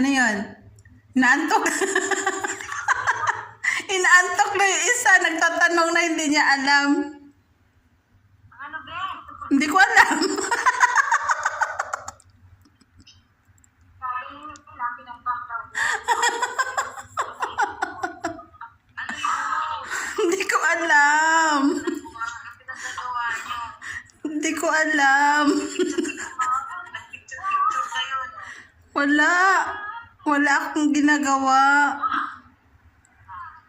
Ano yun? Inaantok. Inaantok na yung isa. Nagtatanong na hindi niya alam. Ano ba? Hindi ko alam. Sabi niyo sila, pinagpaktaw ko. Ano yun? Hindi ko alam. Ang pinagagawa niyo. Hindi ko alam. Nagpicture-picture kayo, no? Wala. Wala akong ginagawa.